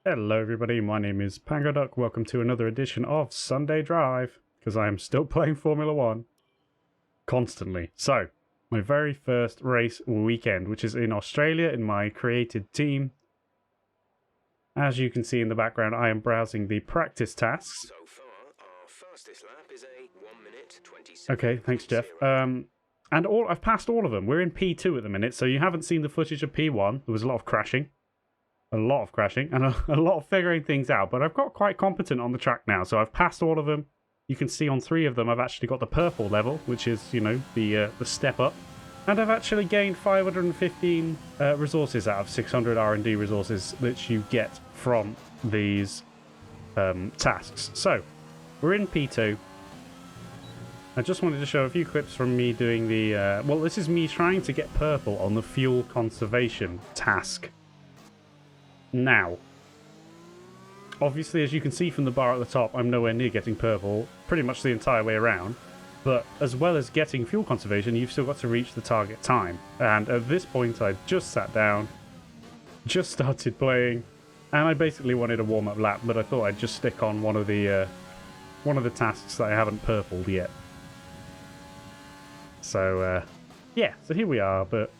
Hello everybody, my name is Pangoduck. Welcome to another edition of Sunday Drive, because I am still playing Formula 1 constantly. So, my very first race weekend, which is in Australia in my created team. As you can see in the background, I am browsing the practice tasks. So far, our fastest lap is a 1 minute 27. Okay, thanks Jeff. And I've passed all of them. We're in P2 at the minute, so you haven't seen the footage of P1. There was a lot of crashing. And a lot of figuring things out, but I've got quite competent on the track now, so I've passed all of them. You can see on 3 of them I've actually got the purple level, which is, you know, the step up. And I've actually gained 515 resources out of 600 R&D resources that you get from these tasks. So, we're in P2. I just wanted to show a few clips from me doing the... well, this is me trying to get purple on the fuel conservation task. Now, obviously, as you can see from the bar at the top, I'm nowhere near getting purple pretty much the entire way around. But as well as getting fuel conservation, you've still got to reach the target time. And at this point, I just sat down, just started playing, and I basically wanted a warm-up lap, but I thought I'd just stick on one of the tasks that I haven't purpled yet. So, yeah, so here we are, but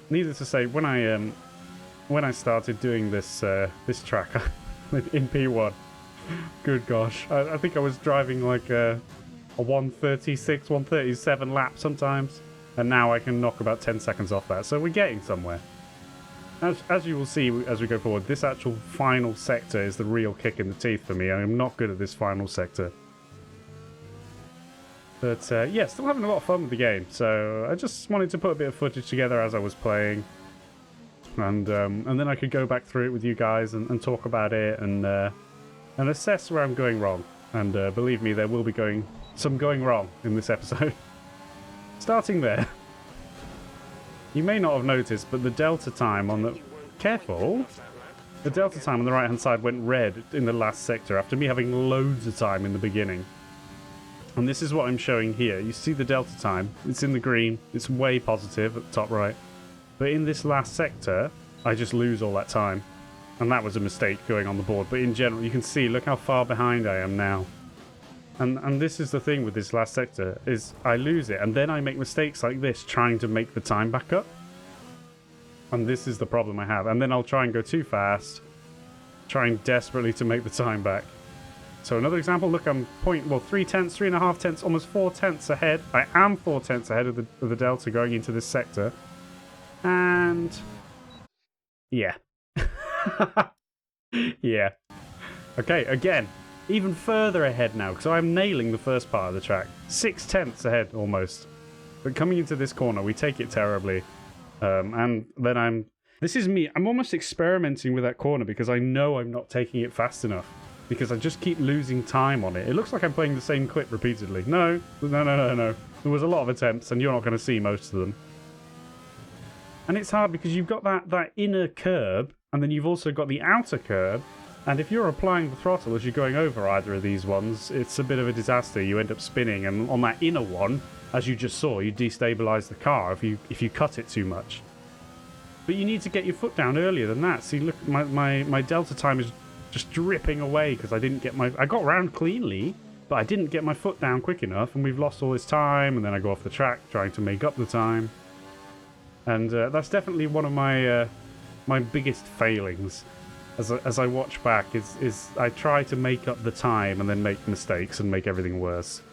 needless to say, when I started doing this this track in P1, good gosh, I think I was driving like a 136, 137 lap sometimes, and now I can knock about 10 seconds off that, so we're getting somewhere. As you will see as we go forward, this actual final sector is the real kick in the teeth for me. I am not good at this final sector. But yeah, still having a lot of fun with the game, so I just wanted to put a bit of footage together as I was playing. And then I could go back through it with you guys and talk about it and assess where I'm going wrong. And believe me, there will be some going wrong in this episode. Starting there. You may not have noticed, but the delta time on the... Careful! The delta time on the right-hand side went red in the last sector after me having loads of time in the beginning. And this is what I'm showing here. You see the delta time. It's in the green. It's way positive at the top right. But in this last sector, I just lose all that time. And that was a mistake going on the board. But in general, you can see, look how far behind I am now. And this is the thing with this last sector, is I lose it. And then I make mistakes like this, trying to make the time back up. And this is the problem I have. And then I'll try and go too fast, trying desperately to make the time back. So another example, look, I'm 3 tenths, 3.5 tenths, almost 4 tenths ahead. I am 4 tenths ahead of the delta going into this sector. And yeah. Yeah. Okay, again, even further ahead now, because I'm nailing the first part of the track. 6 tenths ahead, almost. But coming into this corner, we take it terribly. And then this is me. I'm almost experimenting with that corner because I know I'm not taking it fast enough. Because I just keep losing time on it. It looks like I'm playing the same clip repeatedly. No. There was a lot of attempts, and you're not going to see most of them. And it's hard because you've got that inner curb, and then you've also got the outer curb. And if you're applying the throttle as you're going over either of these ones, it's a bit of a disaster. You end up spinning, and on that inner one, as you just saw, you destabilize the car if you cut it too much. But you need to get your foot down earlier than that. See, look, my delta time is just dripping away because I got around cleanly, but I didn't get my foot down quick enough, and we've lost all this time, and then I go off the track trying to make up the time. And that's definitely one of my biggest failings as I watch back is I try to make up the time and then make mistakes and make everything worse.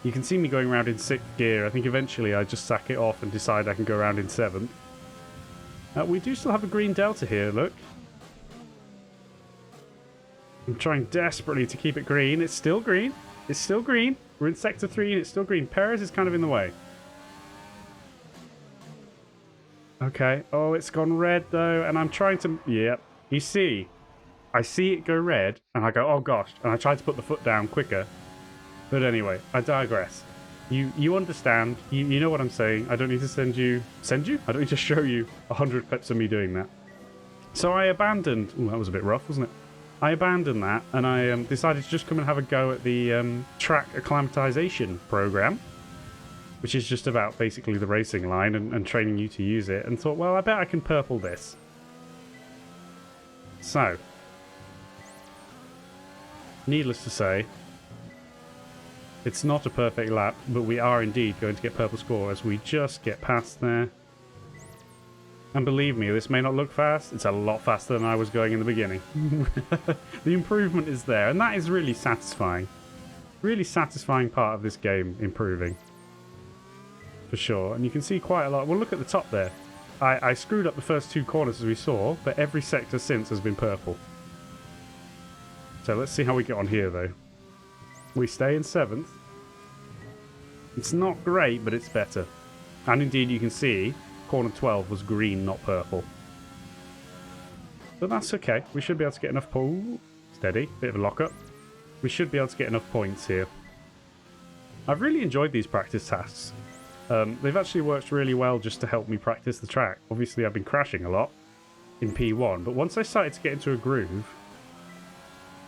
You can see me going around in 6th gear. I think eventually I just sack it off and decide I can go around in 7th. We do still have a green delta here, look. I'm trying desperately to keep it green. It's still green. It's still green. We're in Sector 3 and it's still green. Perez is kind of in the way. Okay. Oh, it's gone red, though. And I'm trying to... Yep. You see, I see it go red, and I go, oh, gosh. And I try to put the foot down quicker. But anyway, I digress. You understand. You know what I'm saying. I don't need to send you... Send you? I don't need to show you 100 clips of me doing that. So I abandoned... Oh, that was a bit rough, wasn't it? I abandoned that, and I decided to just come and have a go at the track acclimatization program. which is just about basically the racing line and training you to use it, and thought, well, I bet I can purple this. So, needless to say, it's not a perfect lap, but we are indeed going to get purple score as we just get past there. And believe me, this may not look fast, it's a lot faster than I was going in the beginning. The improvement is there, and that is really satisfying. Really satisfying part of this game, improving. For sure, and you can see quite a lot. Well, look at the top there. I screwed up the first two corners as we saw, but every sector since has been purple. So let's see how we get on here though. We stay in 7th. It's not great, but it's better. And indeed you can see corner 12 was green, not purple. But that's okay. We should be able to get enough steady, bit of a lock-up. We should be able to get enough points here. I've really enjoyed these practice tasks. They've actually worked really well just to help me practice the track. Obviously I've been crashing a lot in P1, but once I started to get into a groove,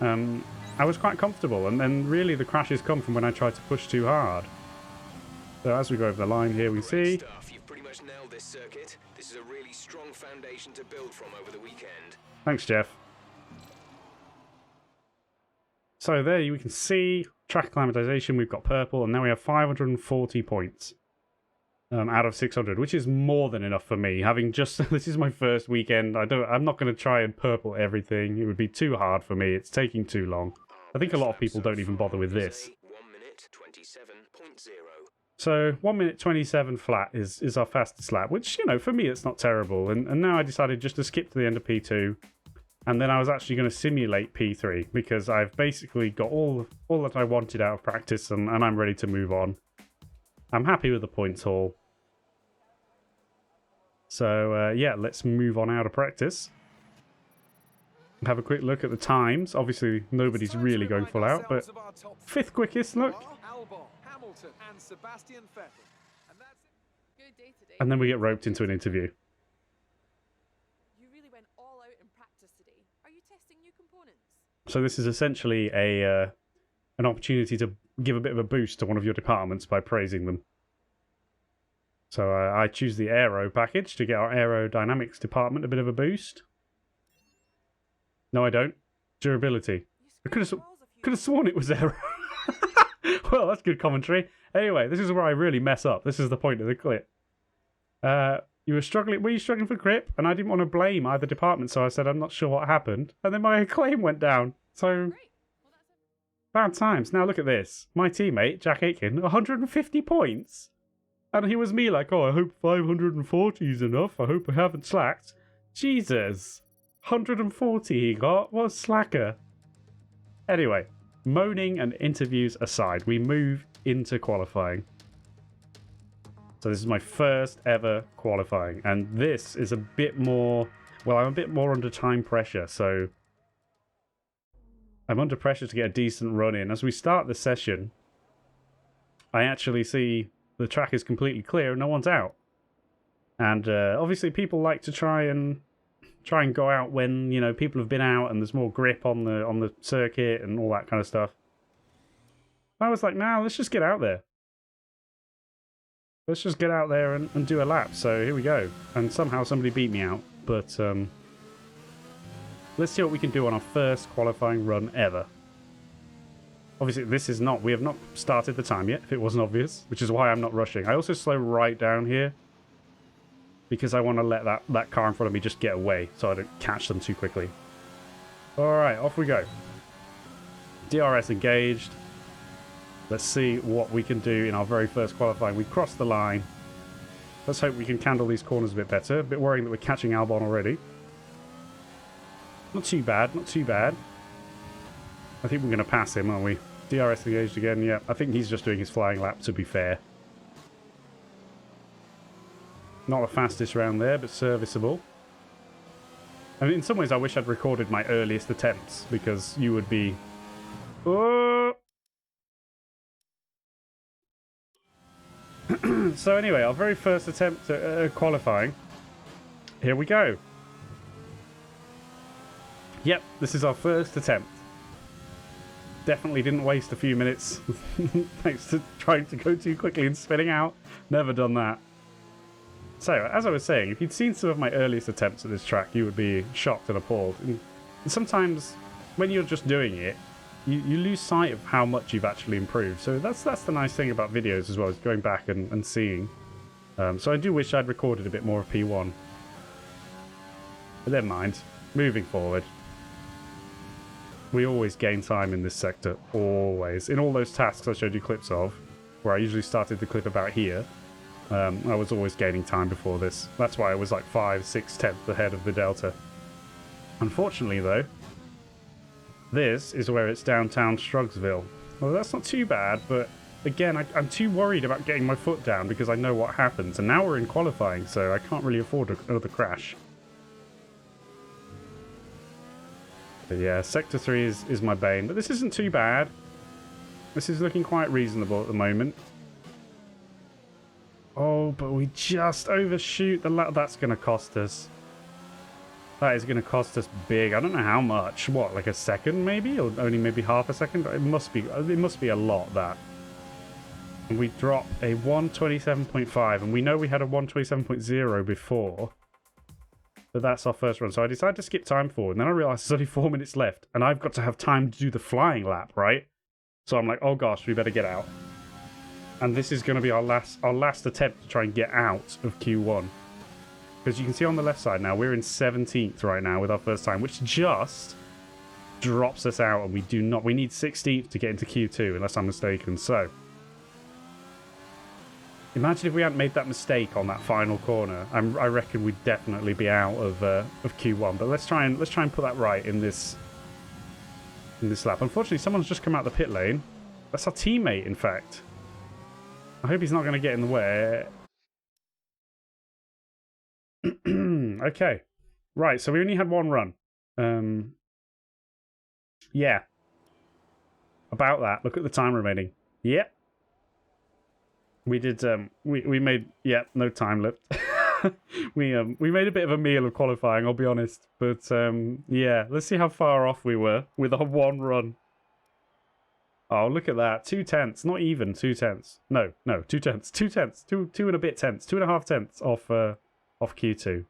I was quite comfortable, and then really the crashes come from when I try to push too hard. So as we go over the line here, we see... Stuff. You've pretty much nailed this circuit. This is a really strong foundation to build from over the weekend. Thanks, Jeff. So there we can see track acclimatization, we've got purple, and now we have 540 points out of 600, which is more than enough for me. Having just this is my first weekend. I'm not going to try and purple everything. It would be too hard for me. It's taking too long. I think a lot of people don't even bother with this. 1 minute 27.0. So 1 minute 27 flat is our fastest lap, which, you know, for me it's not terrible. And now I decided just to skip to the end of P2. And then I was actually going to simulate P3 because I've basically got all that I wanted out of practice, and I'm ready to move on. I'm happy with the points haul. So yeah, let's move on out of practice. Have a quick look at the times. Obviously, nobody's really going full out, but 5th quickest, look. And then we get roped into an interview. So this is essentially an opportunity to give a bit of a boost to one of your departments by praising them. So I choose the aero package to get our aerodynamics department a bit of a boost. No, I don't. Durability. I could have sworn it was aero. Well, that's good commentary. Anyway, this is where I really mess up. This is the point of the clip. Were you struggling for grip? And I didn't want to blame either department, so I said I'm not sure what happened. And then my acclaim went down. So, bad times. Now look at this. My teammate, Jack Aitken, 150 points. And he was me like, oh, I hope 540 is enough. I hope I haven't slacked. Jesus. 140 he got. What a slacker. Anyway, moaning and interviews aside, we move into qualifying. So this is my first ever qualifying, and this is a bit more, well, I'm a bit more under time pressure, so I'm under pressure to get a decent run in. As we start the session, I actually see the track is completely clear and no one's out. And obviously people like to try and go out when, you know, people have been out and there's more grip on the circuit and all that kind of stuff. I was like, nah, let's just get out there. Let's just get out there and do a lap. So here we go. And somehow somebody beat me out. But let's see what we can do on our first qualifying run ever. Obviously, we have not started the time yet, if it wasn't obvious, which is why I'm not rushing. I also slow right down here because I want to let that car in front of me just get away so I don't catch them too quickly. Alright, off we go. DRS engaged. Let's see what we can do in our very first qualifying. We crossed the line. Let's hope we can handle these corners a bit better. A bit worrying that we're catching Albon already. Not too bad, not too bad. I think we're going to pass him, aren't we? DRS engaged again, yeah. I think he's just doing his flying lap, to be fair. Not the fastest round there, but serviceable. I mean, in some ways I wish I'd recorded my earliest attempts, because you would be... Oh! So anyway, our very first attempt at qualifying. Here we go. Yep, this is our first attempt. Definitely didn't waste a few minutes thanks to trying to go too quickly and spinning out. Never done that. So, as I was saying, if you'd seen some of my earliest attempts at this track, you would be shocked and appalled. And sometimes when you're just doing it, you lose sight of how much you've actually improved. So that's the nice thing about videos as well, is going back and seeing. So I do wish I'd recorded a bit more of P1. But never mind. Moving forward. We always gain time in this sector. Always. In all those tasks I showed you clips of, where I usually started the clip about here, I was always gaining time before this. That's why I was like 5-6 tenths ahead of the Delta. Unfortunately though, this is where it's downtown Strugsville. Well, that's not too bad, but again, I'm too worried about getting my foot down because I know what happens. And now we're in qualifying, so I can't really afford another crash. But yeah, Sector 3 is my bane. But this isn't too bad. This is looking quite reasonable at the moment. Oh, but we just overshoot the lap. That's going to cost us. That is going to cost us big. I don't know how much. What, like a second maybe? Or only maybe half a second? It must be a lot, that. And we drop a 127.5. And we know we had a 127.0 before. But that's our first run. So I decided to skip time forward. And then I realized there's only 4 minutes left. And I've got to have time to do the flying lap, right? So I'm like, oh gosh, we better get out. And this is going to be our last attempt to try and get out of Q1. Because you can see on the left side now, we're in 17th right now with our first time, which just drops us out, and we need 16th to get into Q2, unless I'm mistaken. So, imagine if we hadn't made that mistake on that final corner. I reckon we'd definitely be out of Q1. But let's try and put that right in this lap. Unfortunately, someone's just come out the pit lane. That's our teammate, in fact. I hope he's not going to get in the way. Okay. Right, so we only had one run. Yeah. About that. Look at the time remaining. Yep. We did, we made, yeah, no time left. we made a bit of a meal of qualifying, I'll be honest. But, yeah, let's see how far off we were with our one run. Oh, look at that. 2 tenths. Not even 2 tenths. No, 2 tenths. 2 tenths. Two and a bit tenths. 2.5 tenths off Q2.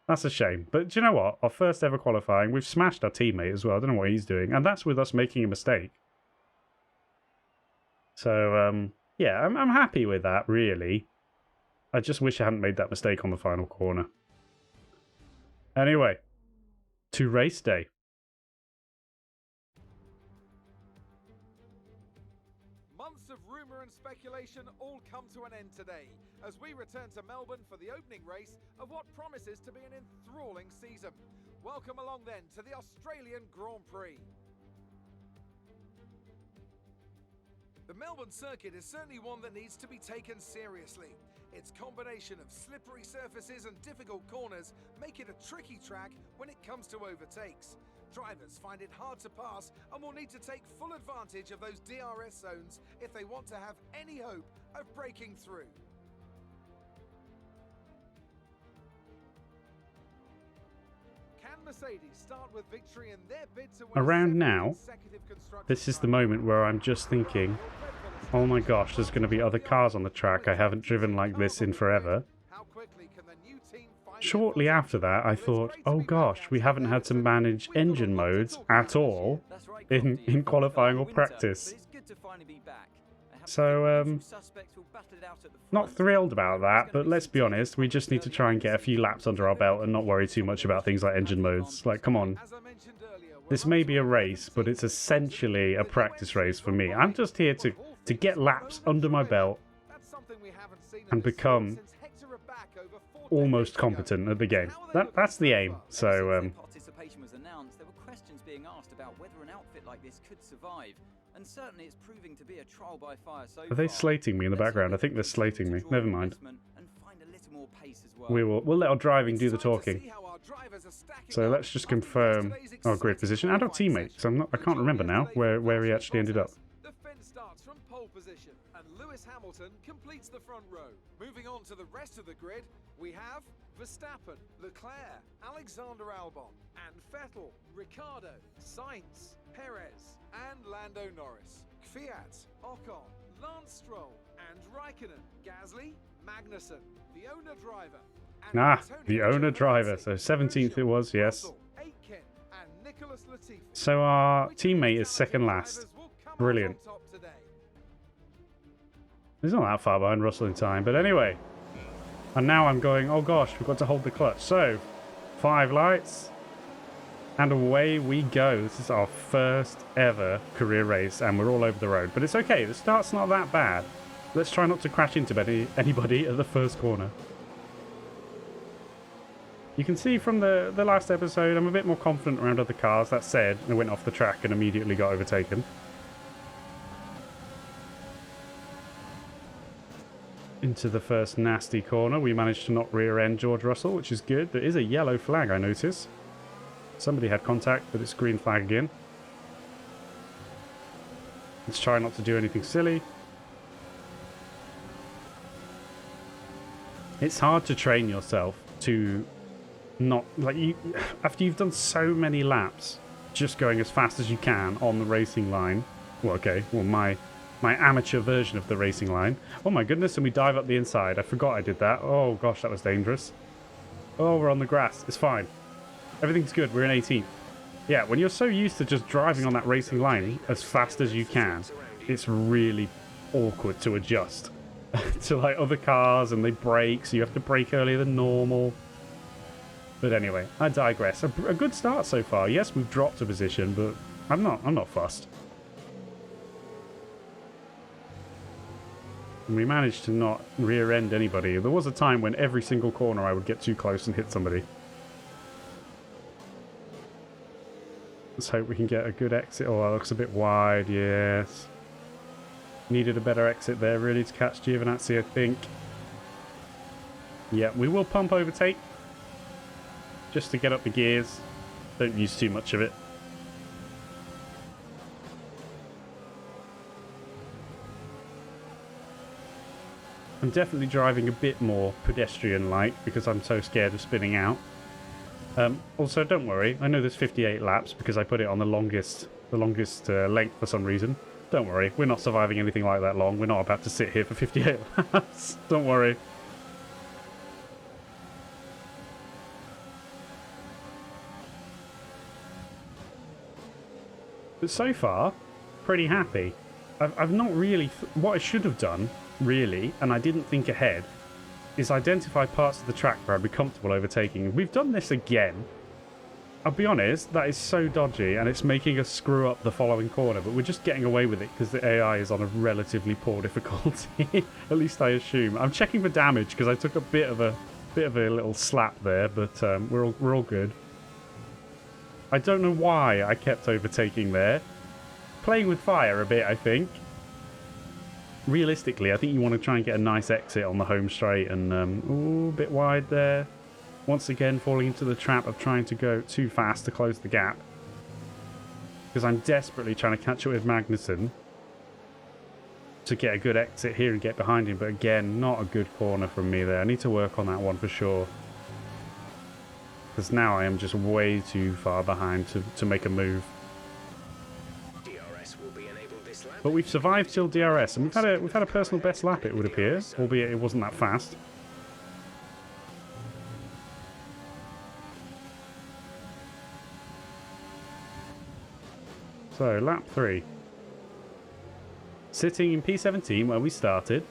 That's a shame. But do you know what? Our first ever qualifying, we've smashed our teammate as well. I don't know what he's doing. And that's with us making a mistake. So, yeah, I'm happy with that, really. I just wish I hadn't made that mistake on the final corner. Anyway, to race day. Months of rumour and speculation all come to an end today, as we return to Melbourne for the opening race of what promises to be an enthralling season. Welcome along then to the Australian Grand Prix. The Melbourne circuit is certainly one that needs to be taken seriously. Its combination of slippery surfaces and difficult corners make it a tricky track when it comes to overtakes. Drivers find it hard to pass and will need to take full advantage of those DRS zones if they want to have any hope of breaking through. Can Mercedes start with victory in their bid to win Around now, this is the moment where I'm just thinking, oh my gosh, there's going to be other cars on the track. I haven't driven like this in forever. Shortly after that, I thought, oh gosh, we haven't had to manage engine modes at all in qualifying or practice. So, not thrilled about that, but let's be honest, we just need to try and get a few laps under our belt and not worry too much about things like engine modes. Like, come on. This may be a race, but it's essentially a practice race for me. I'm just here to get laps under my belt and become almost competent at the game. That's the aim. So, participation was announced, there were questions being asked about whether an outfit like this could survive. And certainly it's proving to be a trial by fire so are they slating me in the background? I think they're slating me. Never mind. We'll let our driving do the talking. So let's just confirm our grid position and our teammates. I can't remember now where he actually ended up. The fence starts from pole position, and Lewis Hamilton completes the front row. Moving on to the rest of the grid, we have Verstappen, Leclerc, Alexander Albon, and Vettel, Ricciardo, Sainz, Perez, and Lando Norris. Kvyat, Ocon, Lance Stroll, and Raikkonen, Gasly, Magnussen, the owner driver. The owner driver. So 17th it was, yes. Aitken, and So our teammate is second last. Brilliant. He's not that far behind Russell in time, but anyway. And now I'm going, oh gosh, we've got to hold the clutch. So, 5 lights. And away we go. This is our first ever career race, and we're all over the road. But it's okay, the start's not that bad. Let's try not to crash into anybody at the first corner. You can see from the last episode, I'm a bit more confident around other cars. That said, I went off the track and immediately got overtaken. Into the first nasty corner. We managed to not rear-end George Russell, which is good. There is a yellow flag, I notice. Somebody had contact, but it's green flag again. Let's try not to do anything silly. It's hard to train yourself to not, like, you after you've done so many laps just going as fast as you can on the racing line. Well, okay, well, my amateur version of the racing line. Oh my goodness, and we dive up the inside. I forgot I did that. Oh gosh, that was dangerous. Oh, we're on the grass. It's fine. Everything's good. We're in 18th. Yeah, when you're so used to just driving on that racing line as fast as you can, it's really awkward to adjust to like other cars, and they brake, so you have to brake earlier than normal. But anyway, I digress. A good start so far. Yes, we've dropped a position, but I'm not fussed. And we managed to not rear-end anybody. There was a time when every single corner I would get too close and hit somebody. Let's hope we can get a good exit. Oh, that looks a bit wide, yes. Needed a better exit there, really, to catch Giovinazzi, I think. Yeah, we will pump overtake. Just to get up the gears. Don't use too much of it. I'm definitely driving a bit more pedestrian-like because I'm so scared of spinning out. Also, don't worry. I know there's 58 laps because I put it on the longest length for some reason. Don't worry. We're not surviving anything like that long. We're not about to sit here for 58 laps. Don't worry. But so far, pretty happy. I've not really... what I should have done, really, and I didn't think ahead, is identify parts of the track where I'd be comfortable overtaking. We've done this again. I'll be honest, that is so dodgy, and it's making us screw up the following corner, but we're just getting away with it because the AI is on a relatively poor difficulty. At least I assume. I'm checking for damage because I took a bit of a little slap there, but we're all good. I don't know why I kept overtaking there. Playing with fire a bit, I think. Realistically, I think you want to try and get a nice exit on the home straight, and ooh, a bit wide there. Once again, falling into the trap of trying to go too fast to close the gap. Because I'm desperately trying to catch up with Magnussen to get a good exit here and get behind him. But again, not a good corner from me there. I need to work on that one for sure. Because now I am just way too far behind to make a move. But we've survived till DRS, and we've had a personal best lap, it would appear, albeit it wasn't that fast. So, lap 3. Sitting in P17 where we started.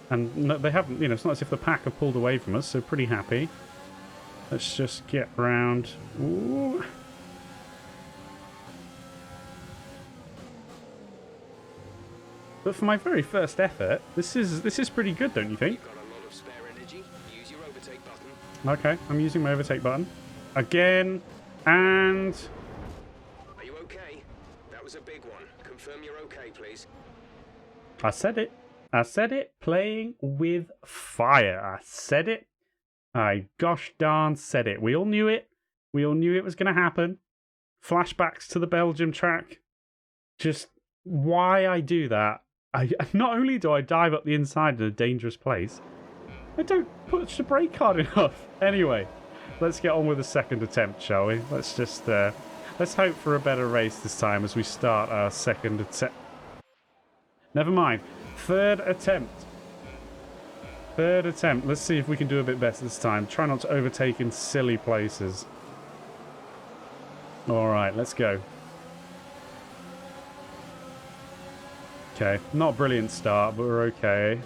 And no, they haven't, you know, it's not as if the pack have pulled away from us, so pretty happy. Let's just get round. Ooh. But for my very first effort, this is pretty good, don't you think? You've got a lot of spare energy. Use your overtake button. Okay, I'm using my overtake button. Again, and... Are you okay? That was a big one. Confirm you're okay, please. I said it. I said it. Playing with fire. I said it. I gosh darn said it. We all knew it. We all knew it was going to happen. Flashbacks to the Belgium track. Just why I do that. Not only do I dive up the inside in a dangerous place, I don't push the brake hard enough. Anyway, let's get on with the second attempt, shall we? Let's just let's hope for a better race this time as we start our second attempt. Never mind. Third attempt. Third attempt. Let's see if we can do a bit better this time. Try not to overtake in silly places. All right, let's go. Okay, not a brilliant start, but we're okay.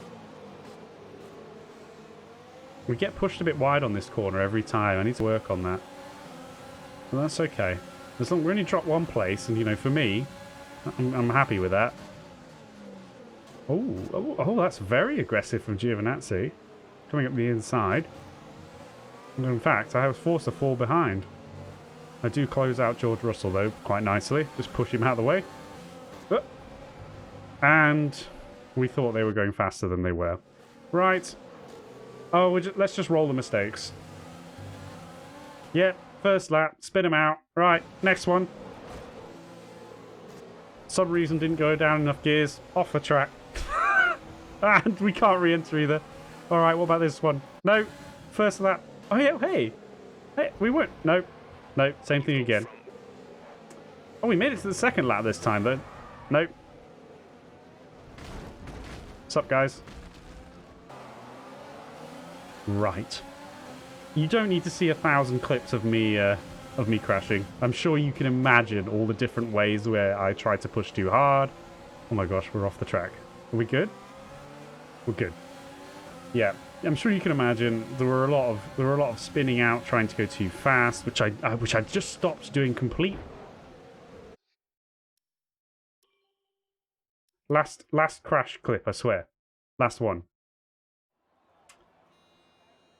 We get pushed a bit wide on this corner every time. I need to work on that. But that's okay. As long as we only drop one place, and you know, for me, I'm happy with that. Oh, that's very aggressive from Giovinazzi. Coming up the inside. And in fact, I was forced to fall behind. I do close out George Russell, though, quite nicely. Just push him out of the way. And we thought they were going faster than they were. Right. Oh, let's just roll the mistakes. Yeah, first lap. Spin them out. Right, next one. Some reason didn't go down enough gears. Off the track. And we can't re-enter either. All right, what about this one? No, first lap. Oh, yeah, hey, we weren't. No, same thing again. Oh, we made it to the second lap this time, though. Nope. What's up, guys? Right. You don't need to see 1,000 clips of me crashing. I'm sure you can imagine all the different ways where I tried to push too hard. Oh my gosh, we're off the track. Are we good? We're good. Yeah, I'm sure you can imagine there were a lot of spinning out, trying to go too fast, which I just stopped doing complete. Last crash clip, I swear. Last one.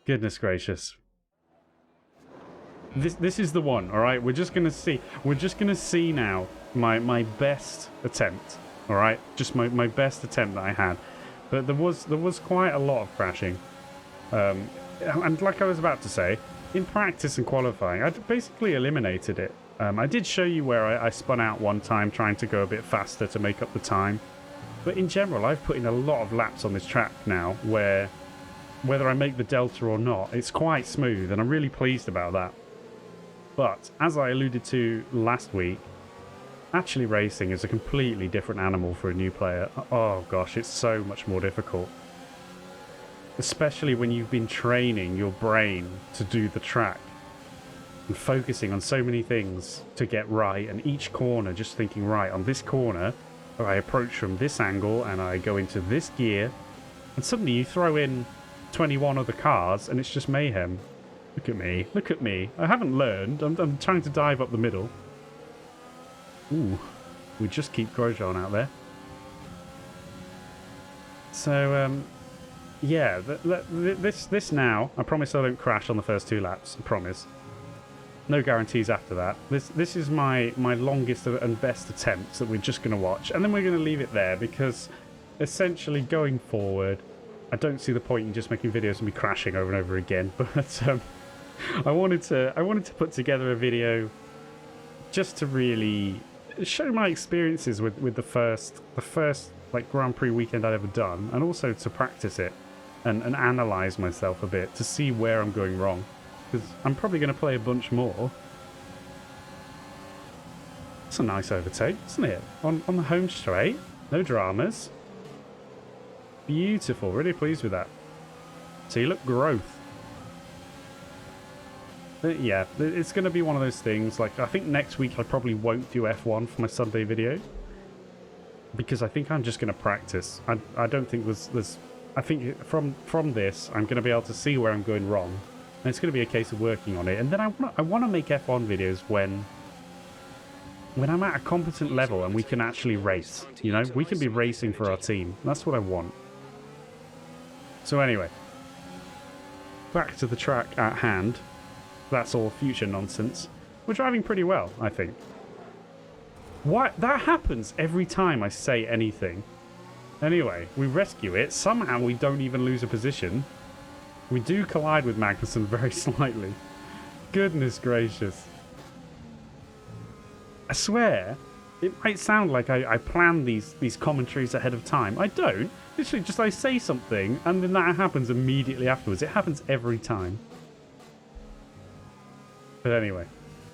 Goodness gracious. This is the one, all right? We're just going to see now my best attempt, all right? Just my best attempt that I had. But there was quite a lot of crashing. And like I was about to say, in practice and qualifying, I basically eliminated it. I did show you where I spun out one time trying to go a bit faster to make up the time. But in general, I've put in a lot of laps on this track now where, whether I make the delta or not, it's quite smooth, and I'm really pleased about that. But, as I alluded to last week, actually racing is a completely different animal for a new player. Oh gosh, it's so much more difficult. Especially when you've been training your brain to do the track and focusing on so many things to get right, and each corner just thinking, right, on this corner I approach from this angle and I go into this gear, and suddenly you throw in 21 other cars and it's just mayhem. Look at me. I haven't learned. I'm trying to dive up the middle. Ooh, we just keep Grosjean out there. So, yeah, this now, I promise I don't crash on the first 2 laps, I promise. No guarantees after that. This is my longest and best attempts that we're just going to watch, and then we're going to leave it there, because essentially going forward, I don't see the point in just making videos and me crashing over and over again. But I wanted to put together a video just to really show my experiences with the first like Grand Prix weekend I'd ever done, and also to practice it and analyze myself a bit to see where I'm going wrong. Because I'm probably going to play a bunch more. It's a nice overtake, isn't it? On the home straight. No dramas. Beautiful. Really pleased with that. So you look growth. But yeah, it's going to be one of those things. Like, I think next week I probably won't do F1 for my Sunday video. Because I think I'm just going to practice. I don't think there's... I think from this, I'm going to be able to see where I'm going wrong. And it's going to be a case of working on it. And then I want to make F1 videos when I'm at a competent level and we can actually race. You know, we can be racing for our team. That's what I want. So anyway, back to the track at hand. That's all future nonsense. We're driving pretty well, I think. Why? That happens every time I say anything. Anyway, we rescue it. Somehow we don't even lose a position. We do collide with Magnussen very slightly. Goodness gracious. I swear, it might sound like I plan these commentaries ahead of time. I don't. Literally, just I say something, and then that happens immediately afterwards. It happens every time. But anyway,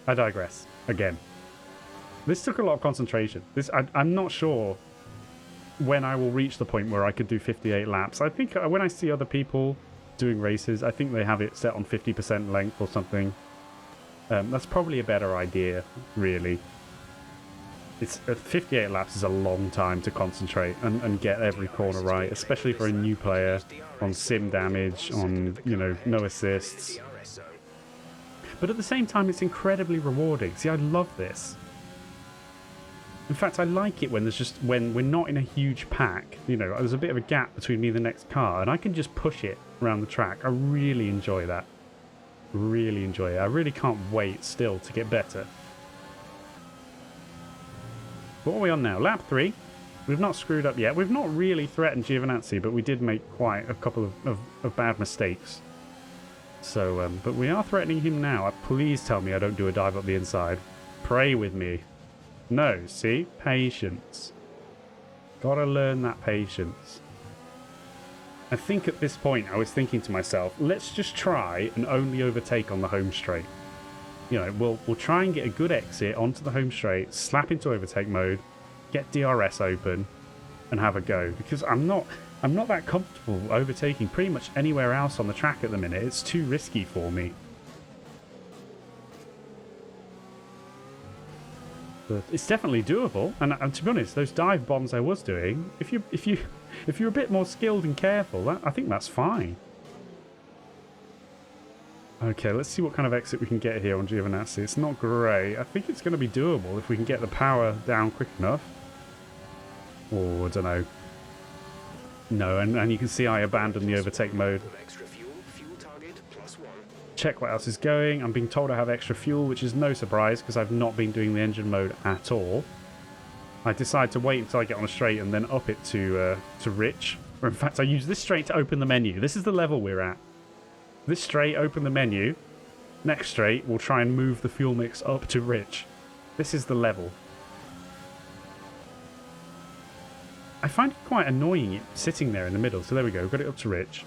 I digress. Again. This took a lot of concentration. I'm not sure when I will reach the point where I could do 58 laps. I think when I see other people doing races, I think they have it set on 50% length or something. That's probably a better idea, really. It's 58 laps is a long time to concentrate and get every corner right, especially for a new player on sim damage, on, you know, no assists. But at the same time, it's incredibly rewarding. See, I love this. In fact, I like it when when we're not in a huge pack. You know, there's a bit of a gap between me and the next car, and I can just push it around the track. I really enjoy that. Really enjoy it. I really can't wait still to get better. What are we on now? Lap 3. We've not screwed up yet. We've not really threatened Giovinazzi, but we did make quite a couple of bad mistakes. So, but we are threatening him now. Please tell me I don't do a dive up the inside. Pray with me. No, see? Patience. Gotta learn that patience. I think at this point I was thinking to myself, let's just try and only overtake on the home straight. You know, we'll try and get a good exit onto the home straight, slap into overtake mode, get DRS open, and have a go. Because I'm not that comfortable overtaking pretty much anywhere else on the track at the minute. It's too risky for me. But it's definitely doable, and to be honest, those dive bombs I was doing, if you're a bit more skilled and careful, I think that's fine. Okay, let's see what kind of exit we can get here on Giovinazzi. It's not great. I think it's going to be doable if we can get the power down quick enough. Or, I don't know. No, and you can see I abandoned the overtake mode. Check what else is going. I'm being told I have extra fuel, which is no surprise because I've not been doing the engine mode at all. I decide to wait until I get on a straight and then up it to rich. Or in fact, I use this straight to open the menu. This is the level we're at. This straight, open the menu. Next straight, we'll try and move the fuel mix up to rich. This is the level. I find it quite annoying sitting there in the middle. So there we go, got it up to rich.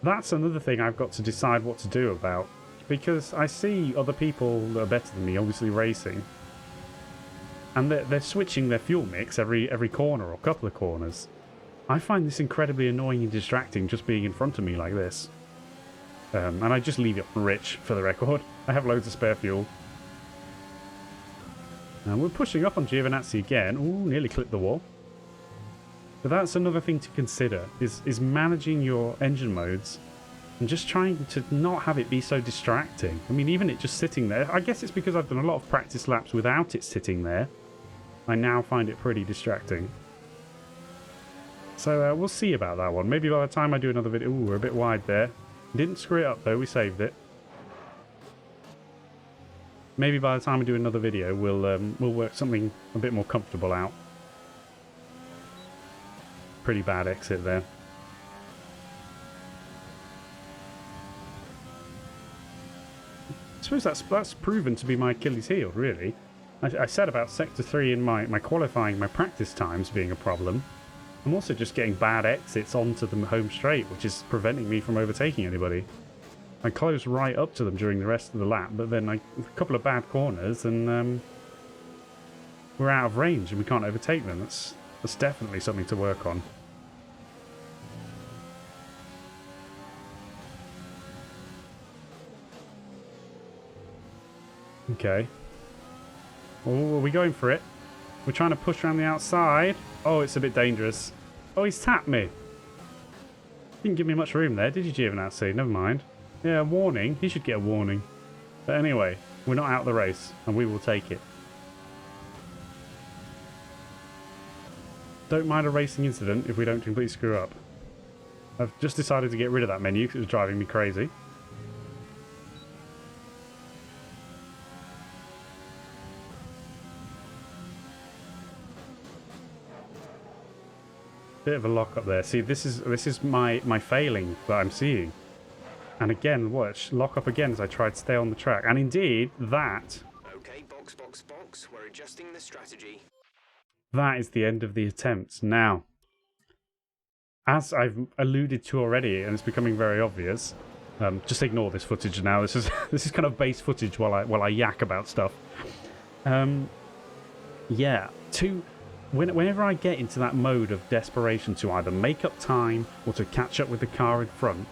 That's another thing I've got to decide what to do about. Because I see other people that are better than me, obviously racing. And they're switching their fuel mix every corner or couple of corners. I find this incredibly annoying and distracting just being in front of me like this. And I just leave it on rich for the record. I have loads of spare fuel. And we're pushing up on Giovinazzi again. Ooh, nearly clipped the wall. But that's another thing to consider, is managing your engine modes and just trying to not have it be so distracting. I mean, even it just sitting there, I guess it's because I've done a lot of practice laps without it sitting there. I now find it pretty distracting. So we'll see about that one. Maybe by the time I do another video... Ooh, we're a bit wide there. Didn't screw it up though, we saved it. Maybe by the time we do another video, we'll work something a bit more comfortable out. Pretty bad exit there. I suppose that's proven to be my Achilles heel, really. I said about Sector 3 in my qualifying, my practice times being a problem. I'm also just getting bad exits onto the home straight, which is preventing me from overtaking anybody. I close right up to them during the rest of the lap, but then a couple of bad corners and we're out of range and we can't overtake them. That's definitely something to work on. Okay. Oh, are we going for it? We're trying to push around the outside. Oh, it's a bit dangerous. Oh, he's tapped me. Didn't give me much room there, did you, Giovinazzi? Never mind. Yeah, a warning. He should get a warning. But anyway, we're not out of the race, and we will take it. Don't mind a racing incident if we don't completely screw up. I've just decided to get rid of that menu because it was driving me crazy. Bit of a lock up there. See, this is my failing that I'm seeing. And again, watch, lock up again as I try to stay on the track. And indeed, that... Okay, box. We're adjusting the strategy. That is the end of the attempt. Now, as I've alluded to already, and it's becoming very obvious, just ignore this footage now. This is kind of base footage while I yak about stuff. Yeah, whenever I get into that mode of desperation to either make up time or to catch up with the car in front,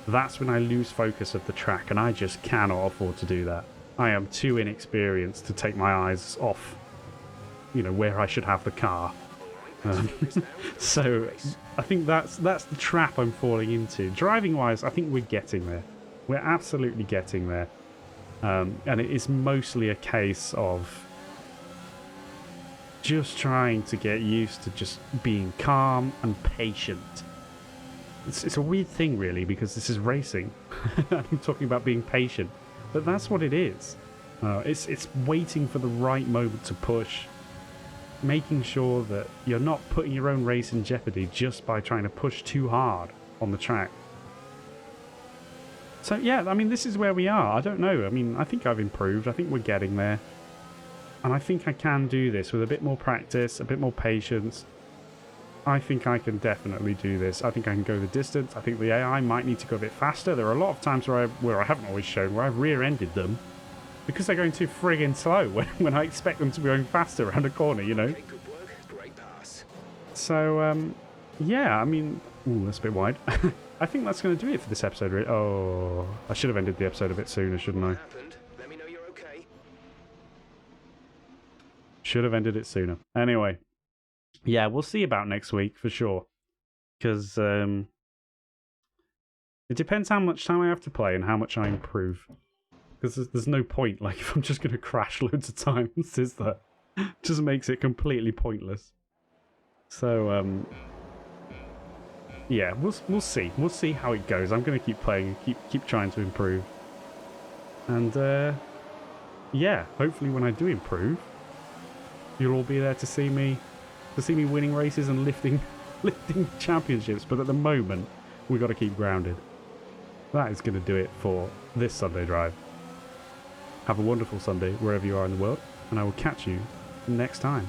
that's when I lose focus of the track, and I just cannot afford to do that. I am too inexperienced to take my eyes off, you know, where I should have the car. So I think that's the trap I'm falling into. Driving wise, I think we're getting there. We're absolutely getting there. And it is mostly a case of just trying to get used to just being calm and patient. It's a weird thing, really, because this is racing. I'm talking about being patient, but that's what it is. It's waiting for the right moment to push, making sure that you're not putting your own race in jeopardy just by trying to push too hard on the track. So yeah, I mean, this is where we are. I don't know. I mean, I think I've improved. I think we're getting there. And I think I can do this with a bit more practice, a bit more patience. I think I can definitely do this. I think I can go the distance. I think the AI might need to go a bit faster. There are a lot of times where I haven't always shown, where I've rear-ended them because they're going too friggin' slow when I expect them to be going faster around a corner, you know? Okay, good work. Great pass. So, yeah, I mean... Ooh, that's a bit wide. I think that's going to do it for this episode, really. Oh, I should have ended the episode a bit sooner, shouldn't I? What happened? Let me know you're okay. Should have ended it sooner. Anyway, yeah, we'll see about next week for sure. Because it depends how much time I have to play and how much I improve. Because there's no point, like, if I'm just going to crash loads of times, is there? Just makes it completely pointless. So, yeah, we'll see. We'll see how it goes. I'm going to keep playing, keep trying to improve. And, yeah, hopefully when I do improve, you'll all be there to see me winning races and lifting championships. But at the moment, we've got to keep grounded. That is going to do it for this Sunday drive. Have a wonderful Sunday wherever you are in the world, and I will catch you next time.